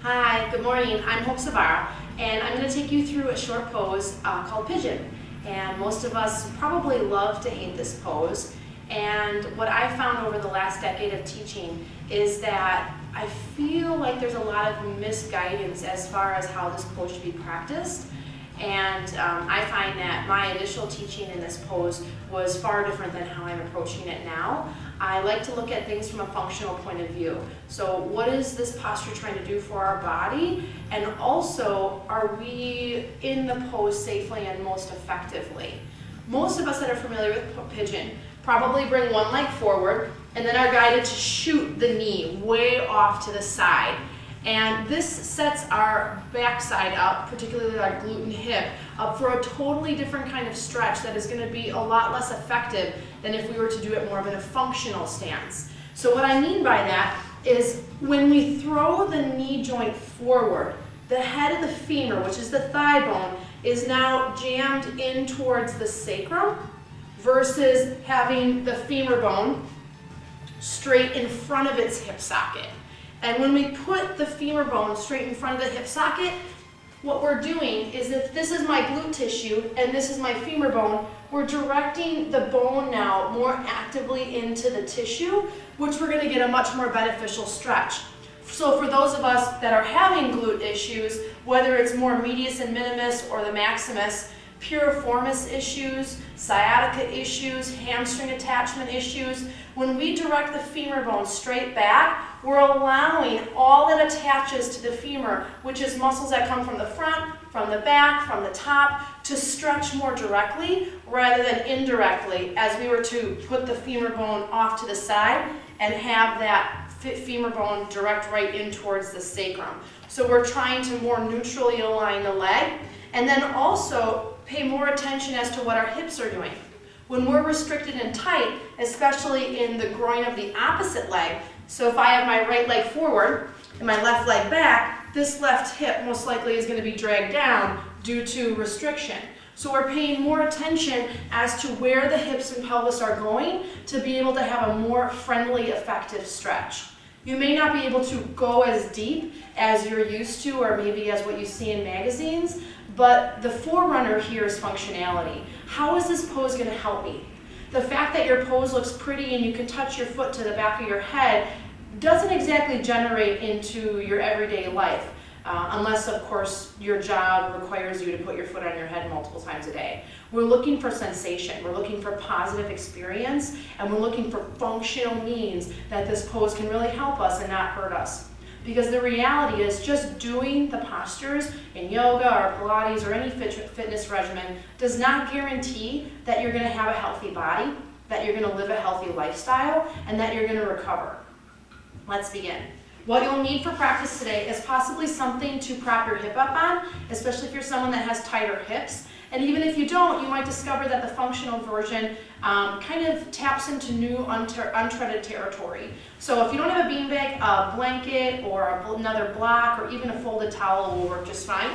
Hi, good morning. I'm Hope Savara, and I'm going to take you through a short pose called Pigeon. And most of us probably love to hate this pose. And what I found over the last decade of teaching is that I feel like there's a lot of misguidance as far as how this pose should be practiced. And I find that my initial teaching in this pose was far different than how I'm approaching it now. I like to look at things from a functional point of view. So what is this posture trying to do for our body? And also, are we in the pose safely and most effectively? Most of us that are familiar with Pigeon probably bring one leg forward and then are guided to shoot the knee way off to the side. And this sets our backside up, particularly our glute and hip, up for a totally different kind of stretch that is going to be a lot less effective than if we were to do it more of in a functional stance. So what I mean by that is when we throw the knee joint forward, the head of the femur, which is the thigh bone, is now jammed in towards the sacrum versus having the femur bone straight in front of its hip socket. And when we put the femur bone straight in front of the hip socket, what we're doing is if this is my glute tissue and this is my femur bone, we're directing the bone now more actively into the tissue, which we're going to get a much more beneficial stretch. So for those of us that are having glute issues, whether it's more medius and minimus or the maximus, piriformis issues, sciatica issues, hamstring attachment issues, when we direct the femur bone straight back, we're allowing all that attaches to the femur, which is muscles that come from the front, from the back, from the top, to stretch more directly rather than indirectly as we were to put the femur bone off to the side and have that femur bone direct right in towards the sacrum. So we're trying to more neutrally align the leg and then also pay more attention as to what our hips are doing. When we're restricted and tight, especially in the groin of the opposite leg, so if I have my right leg forward and my left leg back, this left hip most likely is going to be dragged down due to restriction. So we're paying more attention as to where the hips and pelvis are going to be able to have a more friendly, effective stretch. You may not be able to go as deep as you're used to or maybe as what you see in magazines, but the forerunner here is functionality. How is this pose going to help me? The fact that your pose looks pretty and you can touch your foot to the back of your head doesn't exactly generate into your everyday life, unless, of course, your job requires you to put your foot on your head multiple times a day. We're looking for sensation, we're looking for positive experience, and we're looking for functional means that this pose can really help us and not hurt us. Because the reality is just doing the postures in yoga or Pilates or any fitness regimen does not guarantee that you're going to have a healthy body, that you're going to live a healthy lifestyle, and that you're going to recover. Let's begin. What you'll need for practice today is possibly something to prop your hip up on, especially if you're someone that has tighter hips. And even if you don't, you might discover that the functional version kind of taps into new untreaded territory. So if you don't have a beanbag, a blanket or another block or even a folded towel will work just fine.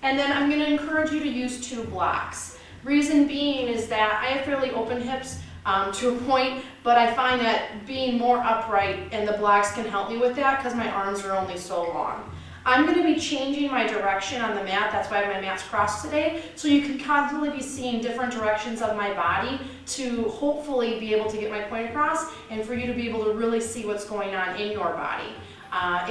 And then I'm going to encourage you to use 2 blocks. Reason being is that I have fairly open hips to a point, but I find that being more upright and the blocks can help me with that because my arms are only so long. I'm going to be changing my direction on the mat, that's why my mat's crossed today, so you can constantly be seeing different directions of my body to hopefully be able to get my point across and for you to be able to really see what's going on in your body.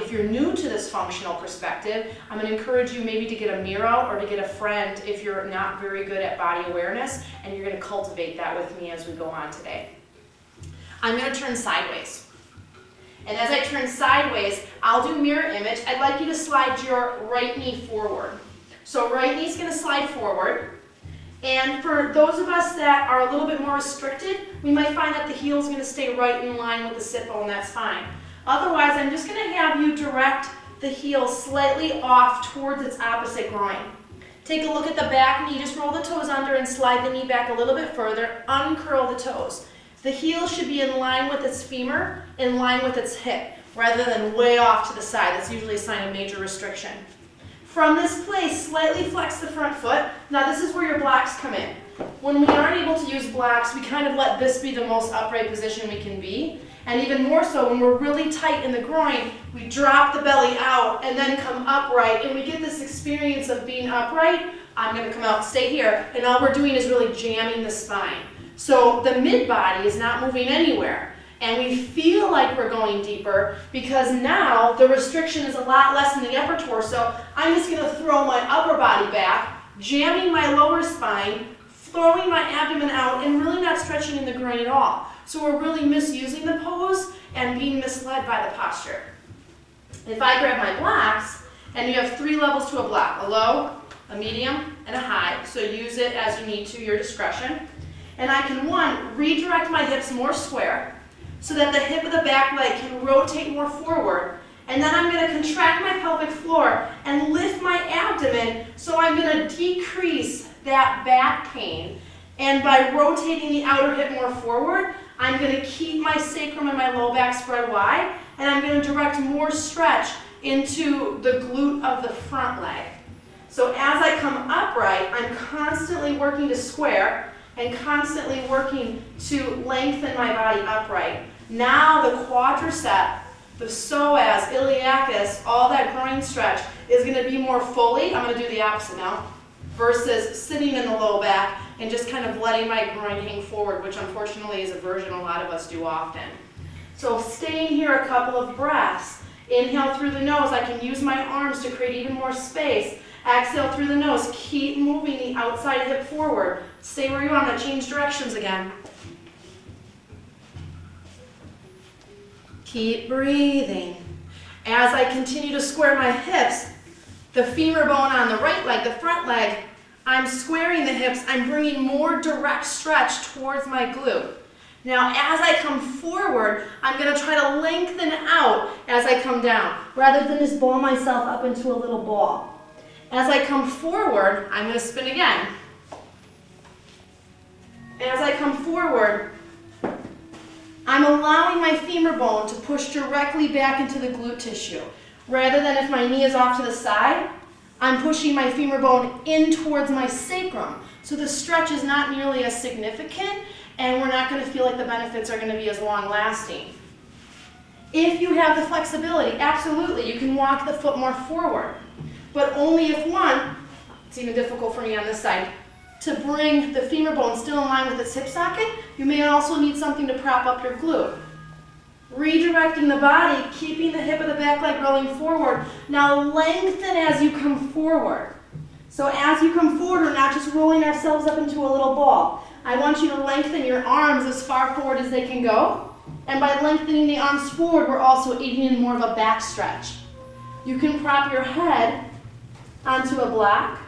If you're new to this functional perspective, I'm going to encourage you maybe to get a mirror or to get a friend if you're not very good at body awareness, and you're going to cultivate that with me as we go on today. I'm going to turn sideways. And as I turn sideways, I'll do mirror image. I'd like you to slide your right knee forward. So right knee's going to slide forward. And for those of us that are a little bit more restricted, we might find that the heel's going to stay right in line with the sit bone. That's fine. Otherwise, I'm just going to have you direct the heel slightly off towards its opposite groin. Take a look at the back knee. Just roll the toes under and slide the knee back a little bit further. Uncurl the toes. The heel should be in line with its femur, in line with its hip, rather than way off to the side. That's usually a sign of major restriction. From this place, slightly flex the front foot. Now this is where your blocks come in. when we aren't able to use blocks, we kind of let this be the most upright position we can be. And even more so, when we're really tight in the groin, we drop the belly out and then come upright, and we get this experience of being upright. I'm going to come out, stay here, and all we're doing is really jamming the spine. So the mid-body is not moving anywhere, and we feel like we're going deeper because now the restriction is a lot less in the upper torso. I'm just going to throw my upper body back, jamming my lower spine, throwing my abdomen out, and really not stretching in the groin at all. So we're really misusing the pose and being misled by the posture. If I grab my blocks, and you have 3 levels to a block, a low, a medium, and a high, so use it as you need to, your discretion. And I can, 1, redirect my hips more square so that the hip of the back leg can rotate more forward. And then I'm going to contract my pelvic floor and lift my abdomen, so I'm going to decrease that back pain. And by rotating the outer hip more forward, I'm going to keep my sacrum and my low back spread wide, and I'm going to direct more stretch into the glute of the front leg. So as I come upright, I'm constantly working to square and constantly working to lengthen my body upright. Now the quadricep, the psoas, iliacus, all that groin stretch is going to be more fully. I'm going to do the opposite now, versus sitting in the low back and just kind of letting my groin hang forward, which unfortunately is a version a lot of us do often. So staying here a couple of breaths. Inhale through the nose. I can use my arms to create even more space. Exhale through the nose. Keep moving the outside hip forward. Stay where you are. I'm going to change directions again. Keep breathing. As I continue to square my hips, the femur bone on the right leg, the front leg, I'm squaring the hips. I'm bringing more direct stretch towards my glute. Now, as I come forward, I'm going to try to lengthen out as I come down, rather than just ball myself up into a little ball. As I come forward, I'm going to spin again. As I come forward, I'm allowing my femur bone to push directly back into the glute tissue. Rather than if my knee is off to the side, I'm pushing my femur bone in towards my sacrum. So the stretch is not nearly as significant, and we're not going to feel like the benefits are going to be as long-lasting. If you have the flexibility, absolutely, you can walk the foot more forward. But only if, 1, it's even difficult for me on this side, to bring the femur bone still in line with its hip socket, you may also need something to prop up your glute. Redirecting the body, keeping the hip of the back leg rolling forward. Now lengthen as you come forward. So as you come forward, we're not just rolling ourselves up into a little ball. I want you to lengthen your arms as far forward as they can go. And by lengthening the arms forward, we're also aiding in more of a back stretch. You can prop your head onto a block,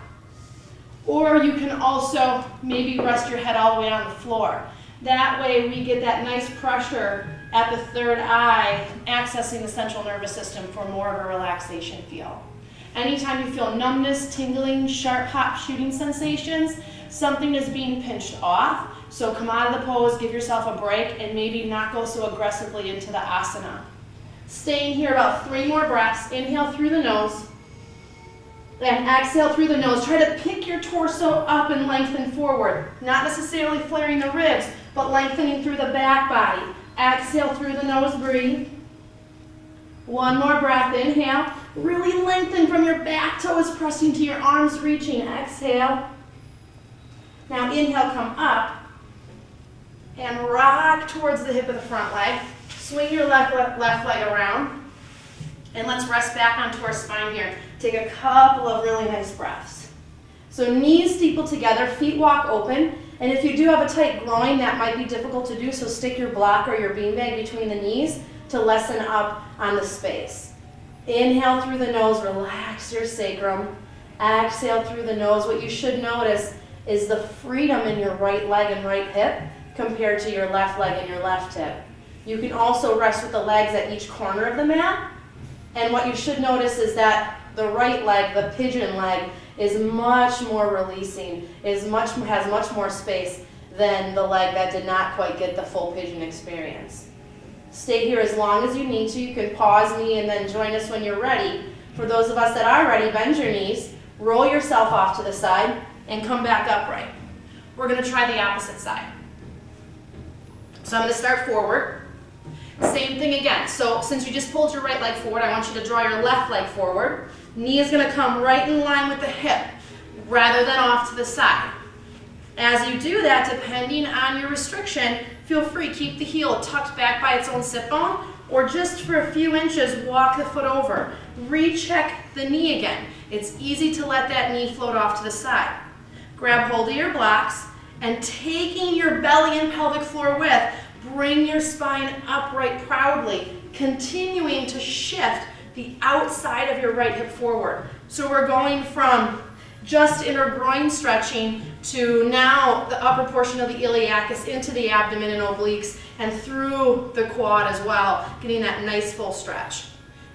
or you can also maybe rest your head all the way on the floor. That way we get that nice pressure at the third eye, accessing the central nervous system for more of a relaxation feel. Anytime you feel numbness, tingling, sharp, hot shooting sensations, something is being pinched off. So come out of the pose, give yourself a break, and maybe not go so aggressively into the asana. Staying here about 3 more breaths. Inhale through the nose, and exhale through the nose. Try to pick your torso up and lengthen forward. Not necessarily flaring the ribs, but lengthening through the back body. Exhale through the nose, breathe. 1 more breath, inhale. Really lengthen from your back toes, pressing to your arms, reaching. Exhale. Now inhale, come up, and rock towards the hip of the front leg. Swing your left leg around, and let's rest back onto our spine here. Take a couple of really nice breaths. So knees steeple together, feet walk open, and if you do have a tight groin, that might be difficult to do, so stick your block or your beanbag between the knees to lessen up on the space. Inhale through the nose, relax your sacrum. Exhale through the nose. What you should notice is the freedom in your right leg and right hip compared to your left leg and your left hip. You can also rest with the legs at each corner of the mat. And what you should notice is that the right leg, the pigeon leg, is much more releasing, has much more space than the leg that did not quite get the full pigeon experience. Stay here as long as you need to. You can pause me and then join us when you're ready. For those of us that are ready, bend your knees, roll yourself off to the side, and come back upright. we're going to try the opposite side. So I'm going to start forward. Same thing again. So since you just pulled your right leg forward, I want you to draw your left leg forward. Knee is going to come right in line with the hip rather than off to the side. As you do that, depending on your restriction, feel free, keep the heel tucked back by its own sit bone, or just for a few inches, walk the foot over. Recheck the knee again. It's easy to let that knee float off to the side. Grab hold of your blocks, and taking your belly and pelvic floor width, bring your spine upright proudly, continuing to shift the outside of your right hip forward. So we're going from just inner groin stretching to now the upper portion of the iliacus into the abdomen and obliques and through the quad as well, getting that nice full stretch.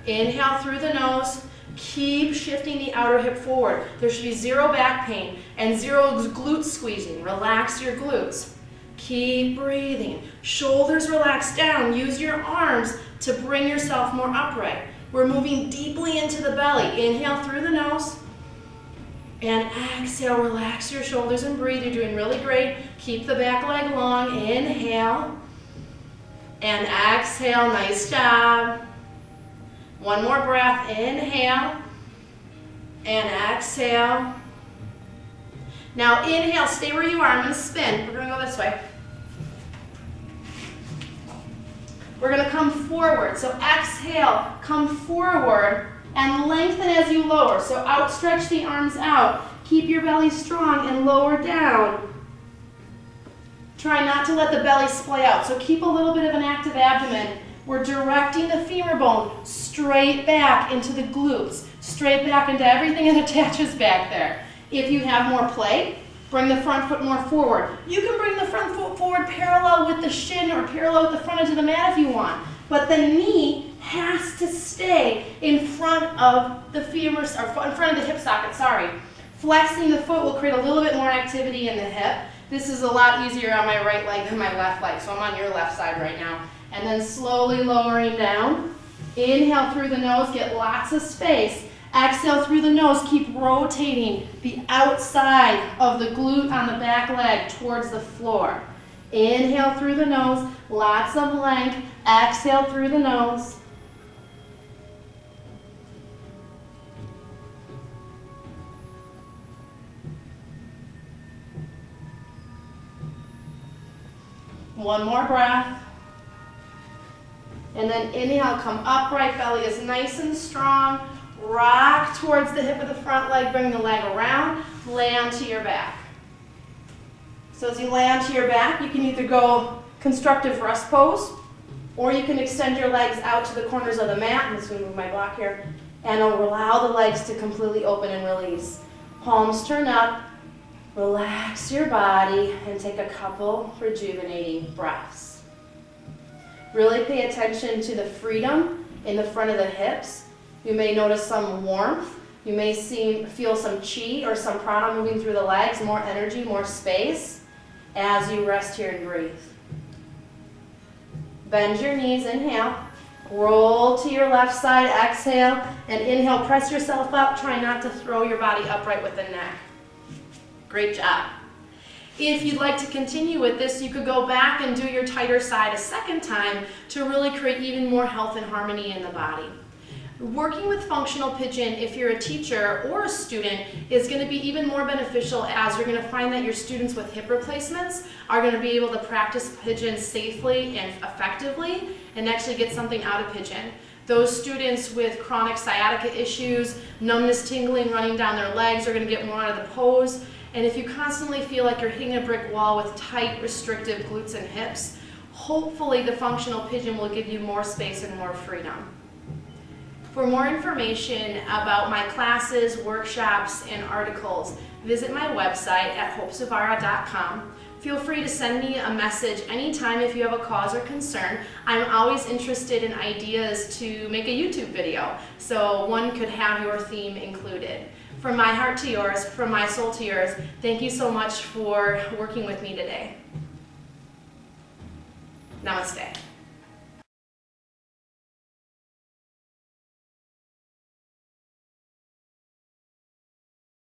Inhale through the nose, keep shifting the outer hip forward. There should be zero back pain and zero glute squeezing. Relax your glutes. Keep breathing. Shoulders relax down. Use your arms to bring yourself more upright. We're moving deeply into the belly. Inhale through the nose. And exhale, relax your shoulders and breathe. You're doing really great. Keep the back leg long. Inhale. And exhale, nice job. One more breath. Inhale. And exhale. Now inhale, stay where you are. I'm going to spin. We're going to go this way. We're going to come forward. So exhale, come forward. And lengthen as you lower. So outstretch the arms out. Keep your belly strong and lower down. Try not to let the belly splay out. So keep a little bit of an active abdomen. We're directing the femur bone straight back into the glutes, straight back into everything that attaches back there. If you have more play, bring the front foot more forward. You can bring the front foot forward parallel with the shin or parallel with the front edge of the mat if you want. But the knee has to stay in front of the femur, or in front of the hip socket, sorry. Flexing the foot will create a little bit more activity in the hip. This is a lot easier on my right leg than my left leg, so I'm on your left side right now. And then slowly lowering down. Inhale through the nose, get lots of space. Exhale through the nose, keep rotating the outside of the glute on the back leg towards the floor. Inhale through the nose, lots of length. Exhale through the nose. One more breath. And then inhale, come upright, belly is nice and strong. Rock towards the hip of the front leg, bring the leg around, lay onto your back. So as you lay onto your back, you can either go constructive rest pose, or you can extend your legs out to the corners of the mat. I'm just going to move my block here. And allow the legs to completely open and release. Palms turn up, relax your body, and take a couple rejuvenating breaths. Really pay attention to the freedom in the front of the hips. You may notice some warmth. You may feel some chi or some prana moving through the legs, more energy, more space as you rest here and breathe. Bend your knees, inhale. Roll to your left side, exhale, and inhale, press yourself up. Try not to throw your body upright with the neck. Great job. If you'd like to continue with this, you could go back and do your tighter side a second time to really create even more health and harmony in the body. Working with functional pigeon, if you're a teacher or a student, is going to be even more beneficial, as you're going to find that your students with hip replacements are going to be able to practice pigeon safely and effectively and actually get something out of pigeon. Those students with chronic sciatica issues, numbness, tingling running down their legs are going to get more out of the pose. And if you constantly feel like you're hitting a brick wall with tight, restrictive glutes and hips, hopefully the functional pigeon will give you more space and more freedom. For more information about my classes, workshops, and articles, visit my website at hopesavara.com. Feel free to send me a message anytime if you have a cause or concern. I'm always interested in ideas to make a YouTube video, so one could have your theme included. From my heart to yours, from my soul to yours, thank you so much for working with me today. Namaste.